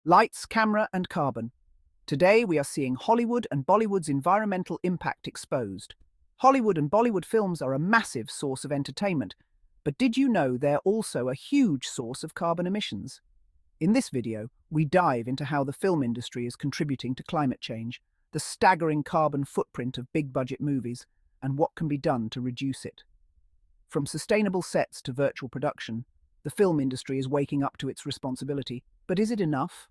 Lights, camera, and carbon. Today we are seeing Hollywood and Bollywood's environmental impact exposed. Hollywood and Bollywood films are a massive source of entertainment, but did you know they're also a huge source of carbon emissions? In this video, we dive into how the film industry is contributing to climate change, the staggering carbon footprint of big-budget movies, and what can be done to reduce it. From sustainable sets to virtual production, the film industry is waking up to its responsibility. But is it enough?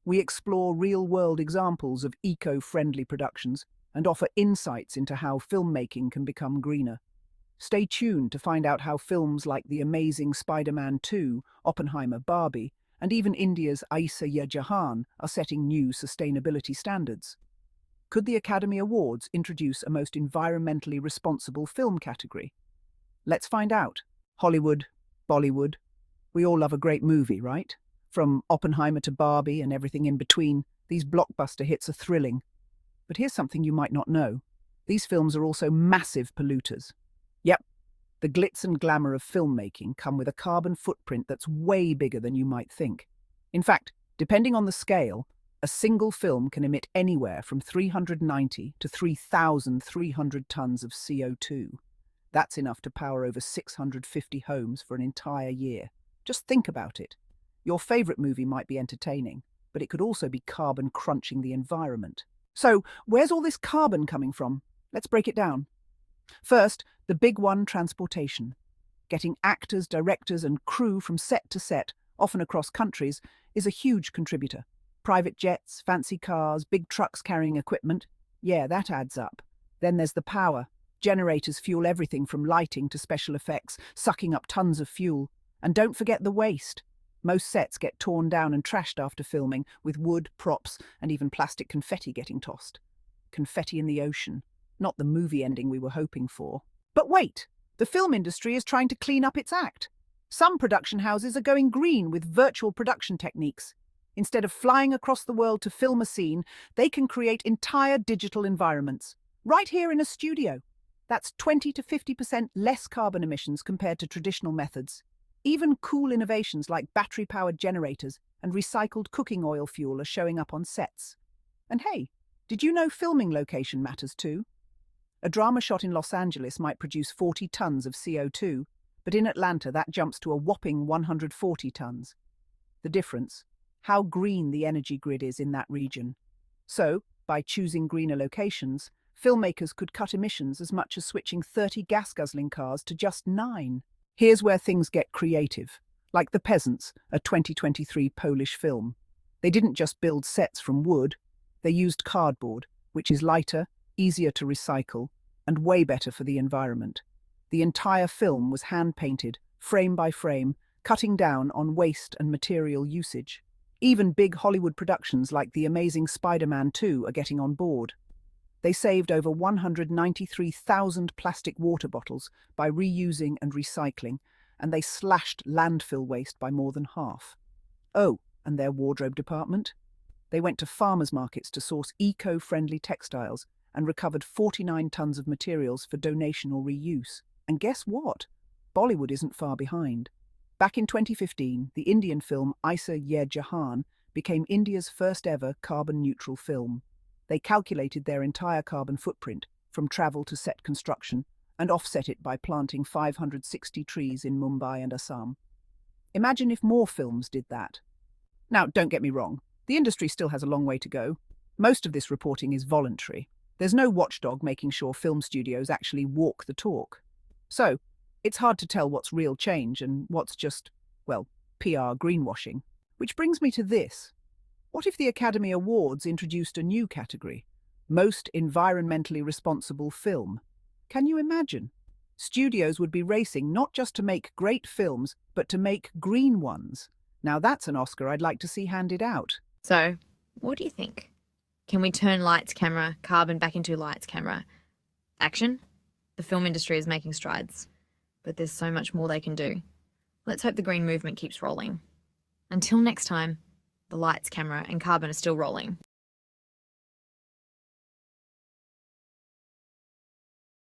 We explore real-world examples of eco-friendly productions and offer insights into how filmmaking can become greener. Stay tuned to find out how films like The Amazing Spider-Man 2, Oppenheimer, Barbie, and even India's Aisa Jahaan are setting new sustainability standards. Could the Academy Awards introduce a most environmentally responsible film category? Let's find out. Hollywood, Bollywood. We all love a great movie, right? From Oppenheimer to Barbie and everything in between, these blockbuster hits are thrilling. But here's something you might not know. These films are also massive polluters. Yep, the glitz and glamour of filmmaking come with a carbon footprint that's way bigger than you might think. In fact, depending on the scale, a single film can emit anywhere from 390 to 3,300 tons of CO2. That's enough to power over 650 homes for an entire year. Just think about it. Your favourite movie might be entertaining, but it could also be carbon crunching the environment. So, where's all this carbon coming from? Let's break it down. First, the big one, transportation. Getting actors, directors, and crew from set to set, often across countries, is a huge contributor. Private jets, fancy cars, big trucks carrying equipment. Yeah, that adds up. Then there's the power. Generators fuel everything from lighting to special effects, sucking up tons of fuel. And don't forget the waste. Most sets get torn down and trashed after filming, with wood, props, and even plastic confetti getting tossed. Confetti in the ocean. Not the movie ending we were hoping for. But wait! The film industry is trying to clean up its act. Some production houses are going green with virtual production techniques. Instead of flying across the world to film a scene, they can create entire digital environments. Right here in a studio. That's 20 to 50% less carbon emissions compared to traditional methods. Even cool innovations like battery-powered generators and recycled cooking oil fuel are showing up on sets. And hey, did you know filming location matters too? A drama shot in Los Angeles might produce 40 tons of CO2, but in Atlanta that jumps to a whopping 140 tons. The difference? How green the energy grid is in that region. So, by choosing greener locations, filmmakers could cut emissions as much as switching 30 gas-guzzling cars to just 9. Here's where things get creative, like The Peasants, a 2023 Polish film. They didn't just build sets from wood, they used cardboard, which is lighter, easier to recycle, and way better for the environment. The entire film was hand-painted, frame by frame, cutting down on waste and material usage. Even big Hollywood productions like The Amazing Spider-Man 2 are getting on board. They saved over 193,000 plastic water bottles by reusing and recycling, and they slashed landfill waste by more than half. Oh, and their wardrobe department? They went to farmers' markets to source eco-friendly textiles and recovered 49 tons of materials for donation or reuse. And guess what? Bollywood isn't far behind. Back in 2015, the Indian film Aisa Jahaan became India's first ever carbon-neutral film. They calculated their entire carbon footprint, from travel to set construction, and offset it by planting 560 trees in Mumbai and Assam. Imagine if more films did that. Now, don't get me wrong, the industry still has a long way to go. Most of this reporting is voluntary. There's no watchdog making sure film studios actually walk the talk. So, it's hard to tell what's real change and what's just, well, PR greenwashing. Which brings me to this. What if the Academy Awards introduced a new category? Most environmentally responsible film. Can you imagine? Studios would be racing not just to make great films, but to make green ones. Now that's an Oscar I'd like to see handed out. So, what do you think? Can we turn lights, camera, carbon back into lights, camera? Action? The film industry is making strides, but there's so much more they can do. Let's hope the green movement keeps rolling. Until next time, the lights, camera, and carbon are still rolling.